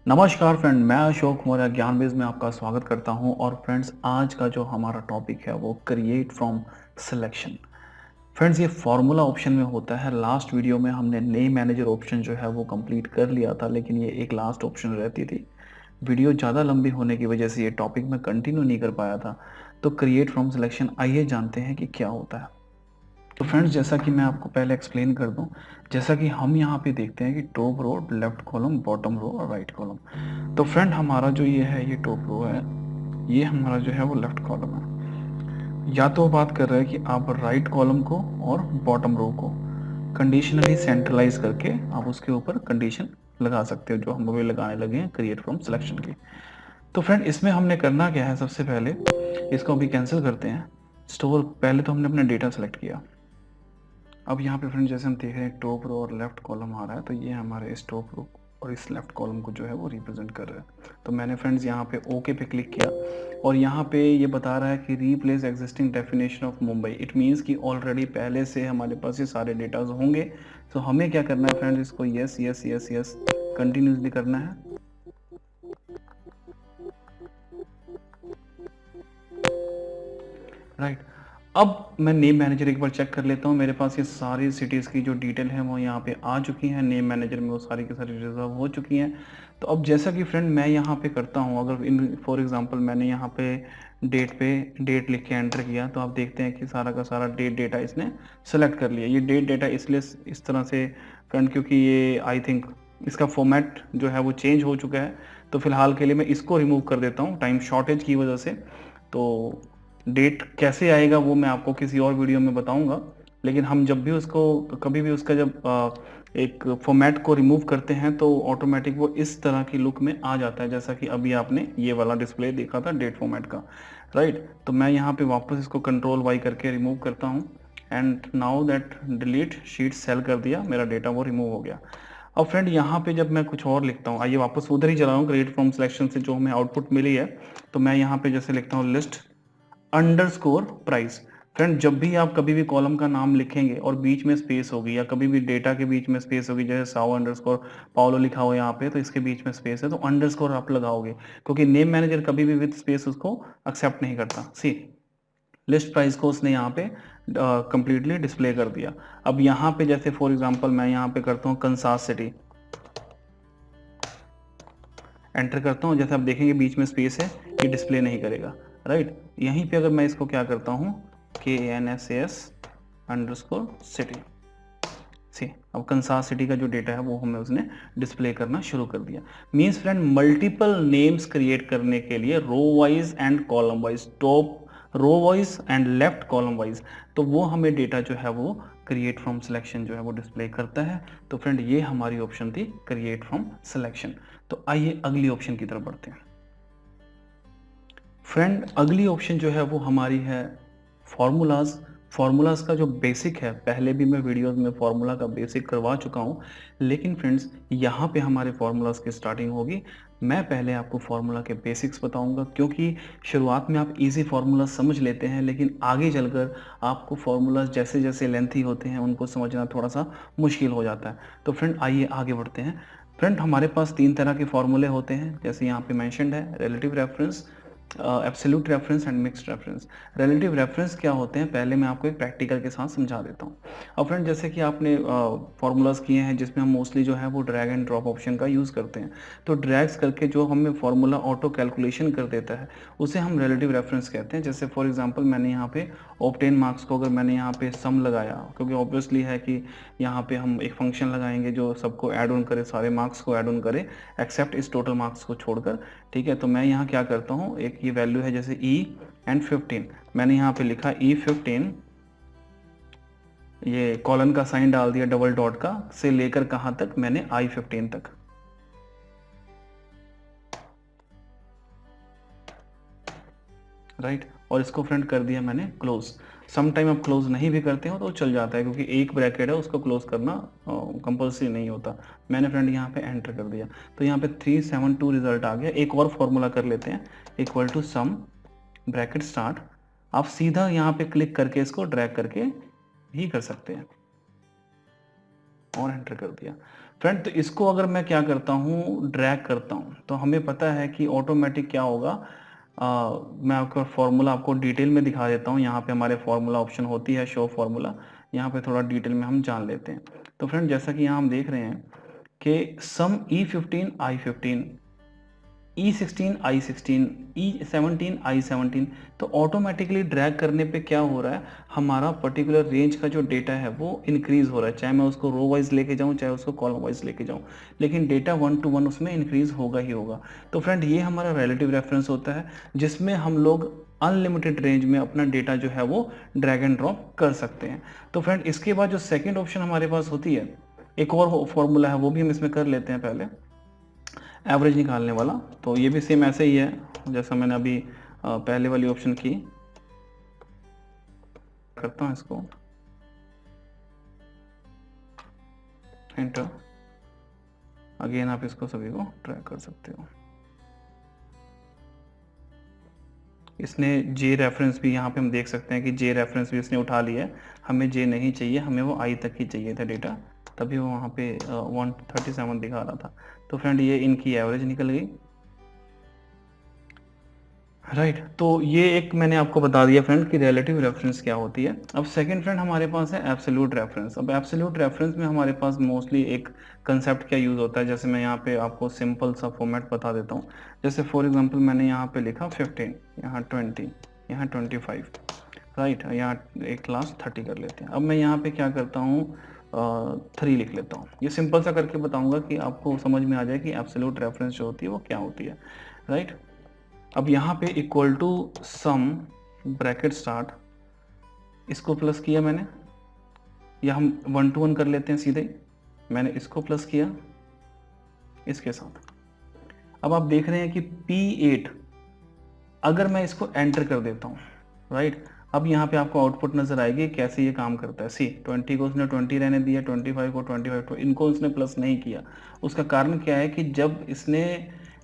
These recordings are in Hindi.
नमस्कार फ्रेंड, मैं अशोक मौर्य ज्ञान बेस में आपका स्वागत करता हूं। और फ्रेंड्स, आज का जो हमारा टॉपिक है वो क्रिएट फ्रॉम सिलेक्शन। फ्रेंड्स, ये फॉर्मूला ऑप्शन में होता है। लास्ट वीडियो में हमने नेम मैनेजर ऑप्शन जो है वो कंप्लीट कर लिया था, लेकिन ये एक लास्ट ऑप्शन रहती थी। वीडियो ज़्यादा लंबी होने की वजह से ये टॉपिक मैं कंटिन्यू नहीं कर पाया था। तो क्रिएट फ्रॉम सिलेक्शन, आइए जानते हैं कि क्या होता है। तो फ्रेंड्स, जैसा कि मैं आपको पहले एक्सप्लेन कर दूं, जैसा कि हम यहाँ पे देखते हैं कि top row, left column, bottom row और राइट कॉलम। तो फ्रेंड, हमारा जो ये है, ये टॉप रो है, ये हमारा जो है वो लेफ्ट कॉलम है। या तो बात कर रहे हैं कि आप राइट कॉलम को और बॉटम रो को कंडीशनली सेंट्रलाइज करके आप उसके ऊपर कंडीशन लगा सकते हो, जो हम अभी लगाने लगे हैं क्रिएट फ्रॉम सिलेक्शन की। तो फ्रेंड, इसमें हमने करना क्या है, सबसे पहले इसको अभी कैंसिल करते हैं। स्टोर, पहले तो हमने अपना डेटा सेलेक्ट किया। अब यहाँ पे फ्रेंड, जैसे हम देख रहे हैं टॉप रो और लेफ्ट कॉलम आ रहा है, तो ये हमारे इस टॉप रो और इस लेफ्ट कॉलम को जो है वो रिप्रेजेंट कर रहा है। तो मैंने फ्रेंड्स यहाँ पे ओके पे क्लिक किया और यहाँ पे ये बता रहा है कि replace existing definition of Mumbai. It means कि ऑलरेडी पहले से हमारे पास ये सारे डेटाज होंगे। तो हमें क्या करना है फ्रेंड्स, इसको yes yes yes yes continuously करना है। राइट। अब मैं नेम मैनेजर एक बार चेक कर लेता हूँ। मेरे पास ये सारी सिटीज़ की जो डिटेल है वो यहाँ पे आ चुकी हैं। नेम मैनेजर में वो सारी की सारी रिजर्व हो चुकी हैं। तो अब जैसा कि फ्रेंड मैं यहाँ पे करता हूँ, अगर इन फॉर एग्जांपल मैंने यहाँ पे डेट लिख के एंटर किया, तो आप देखते हैं कि सारा का सारा डेटा इसने सेलेक्ट कर लिया। ये डेटा इसलिए इस तरह से फ्रेंड, क्योंकि ये आई थिंक इसका फॉर्मेट जो है वो चेंज हो चुका है। तो फिलहाल के लिए मैं इसको रिमूव कर देता हूँ टाइम शॉर्टेज की वजह से। तो डेट कैसे आएगा वो मैं आपको किसी और वीडियो में बताऊंगा। लेकिन हम जब भी उसको, कभी भी उसका जब एक फॉर्मेट को रिमूव करते हैं तो ऑटोमेटिक वो इस तरह की लुक में आ जाता है, जैसा कि अभी आपने ये वाला डिस्प्ले देखा था डेट फॉर्मेट का। राइट। तो मैं यहाँ पे वापस इसको कंट्रोल वाई करके रिमूव करता हूँ। And now that delete sheet cell कर दिया, मेरा डेटा वो रिमूव हो गया। अब फ्रेंड, यहाँ पे जब मैं कुछ और लिखता हूँ, आइए वापस उधर ही चला हूँ क्रिएट फ्रॉम सिलेक्शन से जो हमें आउटपुट मिली है। तो मैं यहाँ पे जैसे लिखता हूँ लिस्ट अंडरस्कोर प्राइस। फ्रेंड, जब भी आप कभी भी कॉलम का नाम लिखेंगे और बीच में स्पेस होगी, या कभी भी डेटा के बीच में स्पेस होगी, जैसे साओ अंडरस्कोर पाओलो लिखा हुआ है यहाँ पे, तो इसके बीच में स्पेस है तो अंडरस्कोर आप लगाओगे, क्योंकि नेम मैनेजर कभी भी विद स्पेस उसको एक्सेप्ट नहीं करता। सी, लिस्ट प्राइस को उसने यहाँ पे कंप्लीटली डिस्प्ले कर दिया। अब यहाँ पे जैसे फॉर एग्जांपल मैं यहाँ पे करता हूँ कंसास सिटी, एंटर करता हूँ, जैसे आप देखेंगे बीच में स्पेस है, ये डिस्प्ले नहीं करेगा। राइट। यहीं पे अगर मैं इसको क्या करता हूँ, KNSAS अंडरस्कोर सिटी, सी, अब कंसास सिटी का जो डेटा है वो हमें उसने डिस्प्ले करना शुरू कर दिया। Means friend, multiple names create करने के लिए row wise and column wise, top row wise and left column wise, तो वो हमें डेटा जो है वो क्रिएट फ्रॉम सिलेक्शन जो है वो डिस्प्ले करता है। तो फ्रेंड, ये हमारी ऑप्शन थी क्रिएट फ्रॉम सिलेक्शन। तो आइए अगली ऑप्शन की तरफ बढ़ते हैं। फ्रेंड, अगली ऑप्शन जो है वो हमारी है फॉर्मूलाज। फॉर्मूलाज का जो बेसिक है, पहले भी मैं वीडियोस में फॉर्मूला का बेसिक करवा चुका हूँ, लेकिन फ्रेंड्स यहाँ पे हमारे फॉर्मूलाज की स्टार्टिंग होगी। मैं पहले आपको फॉर्मूला के बेसिक्स बताऊंगा, क्योंकि शुरुआत में आप इजी फार्मूला समझ लेते हैं, लेकिन आगे चलकर आपको फार्मूलाज जैसे जैसे लेंथी होते हैं उनको समझना थोड़ा सा मुश्किल हो जाता है। तो फ्रेंड, आइए आगे बढ़ते हैं। फ्रेंड, हमारे पास तीन तरह के फॉर्मूले होते हैं, जैसे यहाँ पे मैंशनड है, relative reference, absolute reference and mixed reference. Relative reference क्या होते हैं, पहले मैं आपको एक प्रैक्टिकल के साथ समझा देता हूँ। अब फ्रेंड, जैसे कि आपने फार्मूलाज किए हैं जिसमें हम मोस्टली जो है वो ड्रैग एंड ड्रॉप ऑप्शन का यूज़ करते हैं, तो ड्रैग्स करके जो हमें फार्मूला ऑटो कैलकुलेशन कर देता है उसे हम रिलेटिव रेफरेंस कहते हैं। जैसे फॉर एग्जांपल मैंने यहाँ पे ऑब्टेन मार्क्स को अगर मैंने यहाँ पे सम लगाया, क्योंकि ऑब्वियसली है कि यहाँ पे हम एक फंक्शन लगाएंगे जो सबको ऐड ऑन करे, सारे मार्क्स को ऐड ऑन करे एक्सेप्ट इस टोटल मार्क्स को छोड़कर। ठीक है, तो मैं यहाँ क्या करता हूँ, एक ये वैल्यू है जैसे E एंड 15, मैंने यहाँ पे लिखा E15, ये कॉलन का साइन डाल दिया डबल डॉट का, से लेकर कहाँ तक, मैंने I15 तक। राइट। और इसको फ्रेंड कर दिया मैंने क्लोज। सम टाइम आप क्लोज नहीं भी करते हो तो चल जाता है, क्योंकि एक ब्रैकेट है उसको क्लोज करना कंपल्सरी नहीं होता। मैंने फ्रेंड यहाँ पे एंटर कर दिया, तो यहाँ पे 372 रिजल्ट आ गया। एक और फॉर्मूला कर लेते हैं, equal to sum bracket start. आप सीधा यहाँ पे क्लिक करके इसको ड्रैग करके भी कर सकते हैं, और एंटर कर दिया। फ्रेंड तो इसको अगर मैं क्या करता हूँ, ड्रैग करता हूँ, तो हमें पता है कि ऑटोमेटिक क्या होगा। मैं आपको फार्मूला आपको डिटेल में दिखा देता हूँ। यहाँ पे हमारे फार्मूला ऑप्शन होती है, शो फार्मूला। यहाँ पे थोड़ा डिटेल में हम जान लेते हैं। तो फ्रेंड जैसा कि यहाँ हम देख रहे हैं कि सम E15 I15, E16 I16, E17 I17, तो ऑटोमेटिकली ड्रैग करने पे क्या हो रहा है, हमारा पर्टिकुलर रेंज का जो डेटा है वो इंक्रीज हो रहा है, चाहे मैं उसको रो वाइज लेके जाऊं चाहे उसको कॉलम वाइज लेके जाऊं, लेकिन डेटा 1 to 1 उसमें इंक्रीज होगा ही होगा। तो फ्रेंड ये हमारा रिलेटिव रेफरेंस होता है, जिसमें हम लोग अनलिमिटेड रेंज में अपना डेटा जो है वो ड्रैग एंड ड्रॉप कर सकते हैं। तो फ्रेंड इसके बाद जो सेकेंड ऑप्शन हमारे पास होती है, एक और फॉर्मूला है, वो भी हम इसमें कर लेते हैं पहले, एवरेज निकालने वाला। तो ये भी सेम ऐसे ही है जैसा मैंने अभी पहले वाली ऑप्शन की। करता हूँ इसको एंटर, अगेन आप इसको सभी को ट्रैक कर सकते हो। इसने जे रेफरेंस भी यहाँ पे हम देख सकते हैं कि जे रेफरेंस भी इसने उठा लिया है। हमें जे नहीं चाहिए, हमें वो आई तक ही चाहिए था डेटा, तभी वो वहाँ पे 137 दिखा रहा था। तो फ्रेंड ये इनकी एवरेज निकल गई, राइट। तो ये एक मैंने आपको बता दिया फ्रेंड कि रिलेटिव रेफरेंस क्या होती है। अब सेकंड फ्रेंड हमारे पास है एब्सोल्यूट रेफरेंस। अब एब्सोल्यूट रेफरेंस में हमारे पास मोस्टली एक कंसेप्ट क्या यूज़ होता है, जैसे मैं यहाँ पे आपको सिंपल सा फॉर्मेट बता देता हूँ। जैसे फॉर एग्जांपल मैंने यहाँ पे लिखा 15, यहाँ 20, यहाँ 25, राइट, यहाँ एक क्लास 30 कर लेते हैं। अब मैं यहाँ पे क्या करता हूँ, 3 लिख लेता हूँ। ये सिंपल सा करके बताऊँगा कि आपको समझ में आ जाए कि एब्सोल्यूट रेफरेंस जो होती है वो क्या होती है, राइट। अब यहाँ पे equal to sum bracket start, इसको प्लस किया मैंने, या हम 1 to 1 कर लेते हैं सीधे। मैंने इसको प्लस किया इसके साथ। अब आप देख रहे हैं कि P8 अगर मैं इसको एंटर कर देता हूँ, राइट, अब यहाँ पे आपको आउटपुट नजर आएगी कैसे ये काम करता है। सी 20 को उसने 20 रहने दिया, 25 को 25, तो इनको उसने प्लस नहीं किया। उसका कारण क्या है कि जब इसने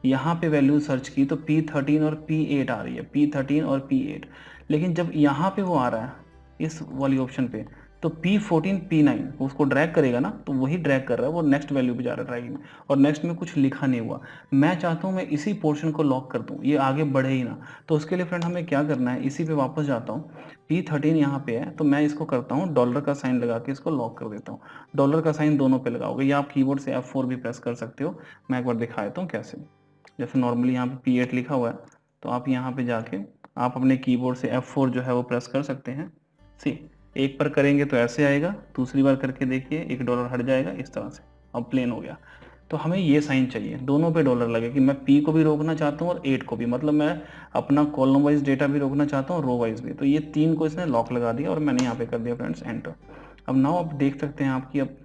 यहाँ पे वैल्यू सर्च की तो P13 और P8 आ रही है, P13 और P8, लेकिन जब यहाँ पे वो आ रहा है इस वाली ऑप्शन पे, तो P14 P9 उसको ड्रैग करेगा ना, तो वही ड्रैग कर रहा है, वो नेक्स्ट वैल्यू पे जा रहा है ड्रैगिंग में, और नेक्स्ट में कुछ लिखा नहीं हुआ। मैं चाहता हूँ मैं इसी पोर्शन को लॉक कर दूँ, ये आगे बढ़े ही ना। तो उसके लिए फ्रेंड हमें क्या करना है, इसी पे वापस जाता हूँ। P13 यहाँ पे है, तो मैं इसको करता हूँ डॉलर का साइन लगा के इसको लॉक कर देता हूँ। डॉलर का साइन दोनों पे लगाओगे, या आप कीबोर्ड से F4 भी प्रेस कर सकते हो। मैं एक बार दिखा देता हूँ कैसे। जैसे नॉर्मली यहाँ पे P8 लिखा हुआ है, तो आप यहाँ पे जाके आप अपने कीबोर्ड से F4 जो है वो प्रेस कर सकते हैं। सी एक पर करेंगे तो ऐसे आएगा, दूसरी बार करके देखिए $1 हट जाएगा इस तरह से, अब प्लेन हो गया। तो हमें ये साइन चाहिए, दोनों पे डॉलर लगे कि मैं P को भी रोकना चाहता हूँ और 8 को भी, मतलब मैं अपना कॉलम वाइज डेटा भी रोकना चाहता हूँ, रो वाइज भी। तो ये 3 को इसने लॉक लगा दिया और मैंने यहाँ पे कर दिया फ्रेंड्स एंटर। अब नाउ आप देख सकते हैं आपकी अब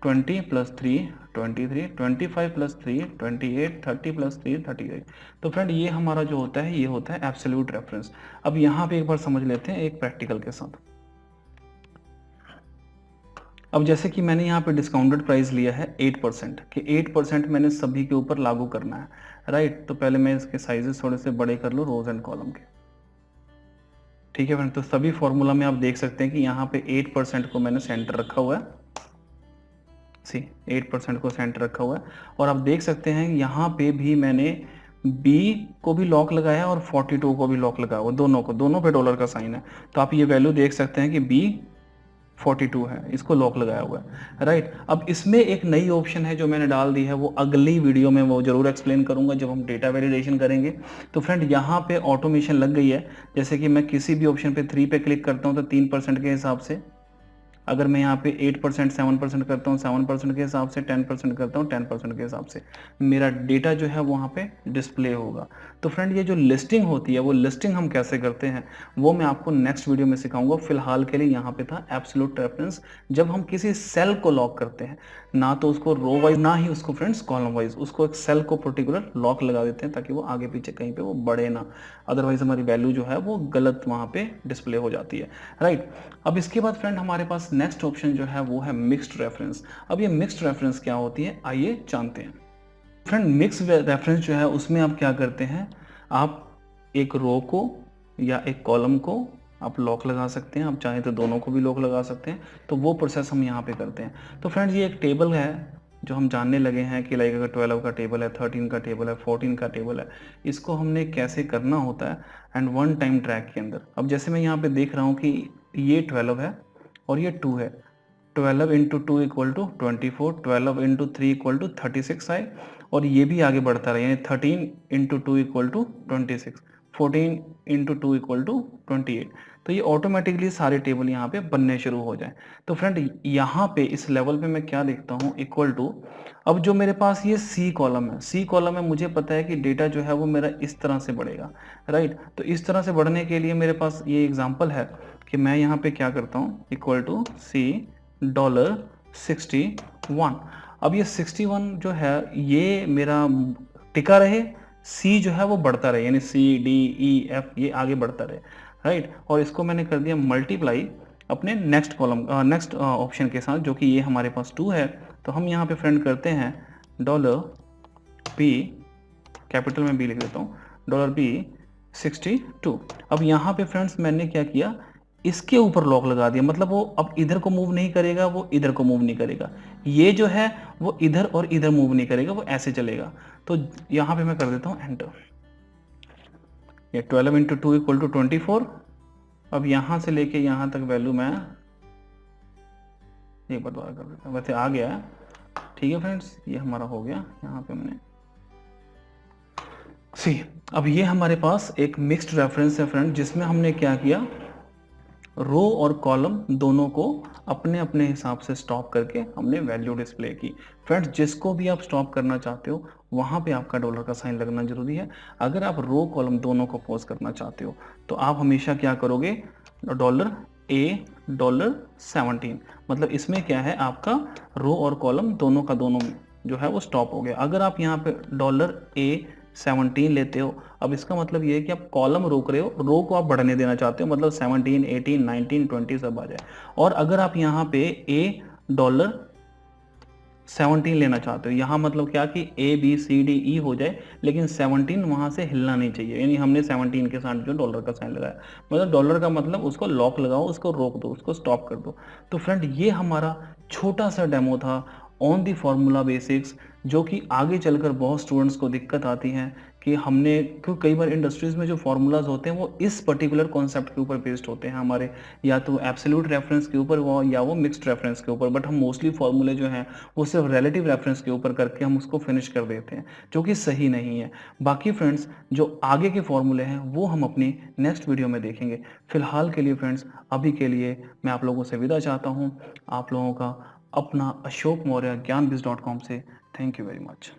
20 + 3 23, 25 + 3 28, 30 + 3 38। तो फ्रेंड ये हमारा जो होता है ये होता है एब्सोल्यूट रेफरेंस। अब यहाँ पे एक बार समझ लेते हैं एक प्रैक्टिकल के साथ। अब जैसे कि मैंने यहाँ पे डिस्काउंटेड प्राइस लिया है 8%, कि 8% मैंने सभी के ऊपर लागू करना है, राइट। तो पहले मैं इसके साइजेस थोड़े से बड़े कर लूँ रोज एंड कॉलम के, ठीक है फ्रेंड। तो सभी फॉर्मूला में आप देख सकते हैं कि यहाँ पे 8% को मैंने सेंटर रखा हुआ है, सी 8% को सेंटर रखा हुआ है। और आप देख सकते हैं यहाँ पे भी मैंने B को भी लॉक लगाया और 42 को भी लॉक लगाया हुआ, दोनों पे डॉलर का साइन है। तो आप ये वैल्यू देख सकते हैं कि B 42 है, इसको लॉक लगाया हुआ है, राइट। अब इसमें एक नई ऑप्शन है जो मैंने डाल दी है, वो अगली वीडियो में वो जरूर एक्सप्लेन करूंगा जब हम डेटा वैलिडेशन करेंगे। तो फ्रेंड यहाँ पे ऑटोमेशन लग गई है। जैसे कि मैं किसी भी ऑप्शन पे 3 पे क्लिक करता हूँ तो 3% के हिसाब से, अगर मैं यहाँ पे 8% 7% करता हूँ 7% के हिसाब से, 10% करता हूँ 10% के हिसाब से, मेरा डेटा जो है वहाँ पे डिस्प्ले होगा। तो फ्रेंड ये जो लिस्टिंग होती है वो लिस्टिंग हम कैसे करते हैं वो मैं आपको नेक्स्ट वीडियो में सिखाऊंगा। फिलहाल के लिए यहाँ पे था एब्सोल्यूट रेफरेंस, जब हम किसी सेल को लॉक करते हैं, ना तो उसको रो वाइज ना ही उसको फ्रेंड्स कॉलम वाइज, उसको एक सेल को पर्टिकुलर लॉक लगा देते हैं ताकि वो आगे पीछे कहीं पे वो बढ़े ना, अदरवाइज हमारी वैल्यू जो है वो गलत वहाँ पे डिस्प्ले हो जाती है, राइट। अब इसके बाद फ्रेंड हमारे पास नेक्स्ट ऑप्शन जो है वो है मिक्स्ड रेफरेंस। अब ये मिक्स्ड रेफरेंस क्या होती है आइए जानते हैं। फ्रेंड मिक्स रेफरेंस जो है उसमें आप क्या करते हैं, आप एक रो को या एक कॉलम को आप लॉक लगा सकते हैं, आप चाहें तो दोनों को भी लॉक लगा सकते हैं। तो वो प्रोसेस हम यहाँ पे करते हैं। तो फ्रेंड्स ये एक टेबल है जो हम जानने लगे हैं कि लाइक अगर 12 का टेबल है, 13 का टेबल है, 14 का टेबल है, इसको हमने कैसे करना होता है एंड वन टाइम ट्रैक के अंदर। अब जैसे मैं यहाँ पे देख रहा हूँ कि ये 12 है और ये 2 है, 12 into 2 equal to 24, 12 into 3 equal to 36 आए, और ये भी आगे बढ़ता रहे, यानी 13 into 2 equal to 26, 14 into 2 equal to 28। तो ये ऑटोमेटिकली सारे टेबल यहाँ पे बनने शुरू हो जाए। तो फ्रेंड यहाँ पे इस लेवल पे मैं क्या देखता हूँ, इक्वल टू, अब जो मेरे पास ये सी कॉलम है, सी कॉलम में मुझे पता है कि डेटा जो है वो मेरा इस तरह से बढ़ेगा, राइट। तो इस तरह से बढ़ने के लिए मेरे पास ये एग्जांपल है कि मैं यहाँ पे क्या करता हूँ, इक्वल टू सी $61। अब ये 61 जो है ये मेरा टिका रहे, सी जो है वो बढ़ता रहे, यानी सी डी ई एफ ये आगे बढ़ता रहे, राइट। और इसको मैंने कर दिया मल्टीप्लाई अपने नेक्स्ट कॉलम नेक्स्ट ऑप्शन के साथ, जो कि ये हमारे पास 2 है। तो हम यहाँ पे फ्रेंड करते हैं $p, कैपिटल में b लिख देता हूँ, $p 62। अब यहाँ पे फ्रेंड्स मैंने क्या किया, इसके ऊपर लॉक लगा दिया, मतलब वो अब इधर को मूव नहीं करेगा, वो इधर को मूव नहीं करेगा, ये जो है वो इधर और इधर मूव नहीं करेगा, वो ऐसे चलेगा। तो यहाँ पे मैं कर देता हूँ एंटर। ये 12 इंटू 2 इक्वल टू 24। अब यहाँ से लेके यहाँ तक वैल्यू मैं एक बार दोबारा कर देता हूँ, वैसे आ गया है, ठीक है फ्रेंड्स, ये हमारा हो गया। यहाँ पे मैंने सी, अब ये हमारे पास एक मिक्स्ड रेफरेंस है फ्रेंड, जिसमें हमने क्या किया, रो और कॉलम दोनों को अपने अपने हिसाब से स्टॉप करके हमने वैल्यू डिस्प्ले की। फ्रेंड्स जिसको भी आप स्टॉप करना चाहते हो वहाँ पे आपका डॉलर का साइन लगना जरूरी है। अगर आप रो कॉलम दोनों को पॉज करना चाहते हो तो आप हमेशा क्या करोगे, $17, मतलब इसमें क्या है, आपका रो और कॉलम दोनों का दोनों जो है वो स्टॉप हो गया। अगर आप यहाँ पे $17 लेते हो, अब इसका मतलब ये है कि आप कॉलम रोक रहे हो, रो को आप बढ़ने देना चाहते हो, मतलब 17, 18, 19, 20 सब आ जाए। और अगर आप यहाँ पे $17 लेना चाहते हो, यहाँ मतलब क्या कि ABCDE हो जाए, लेकिन 17 वहाँ से हिलना नहीं चाहिए, यानी हमने 17 के साथ जो डॉलर का साइन लगाया, मतलब डॉलर का मतलब उसको लॉक लगाओ, उसको रोक दो, उसको स्टॉप कर दो। तो फ्रेंड ये हमारा छोटा सा डेमो था ऑन दी फार्मूला बेसिक्स, जो कि आगे चलकर बहुत स्टूडेंट्स को दिक्कत आती हैं कि हमने, क्योंकि कई बार इंडस्ट्रीज़ में जो फार्मूलाज होते हैं वो इस पर्टिकुलर कॉन्सेप्ट के ऊपर बेस्ड होते हैं हमारे, या तो एब्सोल्यूट रेफरेंस के ऊपर वो, या वो मिक्स्ड रेफरेंस के ऊपर, बट हम मोस्टली फार्मूले जो हैं वो सिर्फ रिलेटिव रेफरेंस के ऊपर करके हम उसको फिनिश कर देते हैं, जो कि सही नहीं है। बाकी फ्रेंड्स जो आगे के फार्मूले हैं वो हम अपनी नेक्स्ट वीडियो में देखेंगे। फिलहाल के लिए फ्रेंड्स, अभी के लिए मैं आप लोगों से विदा चाहता हूँ। आप लोगों का अपना अशोक मौर्य ज्ञानबिज.com से। Thank you very much.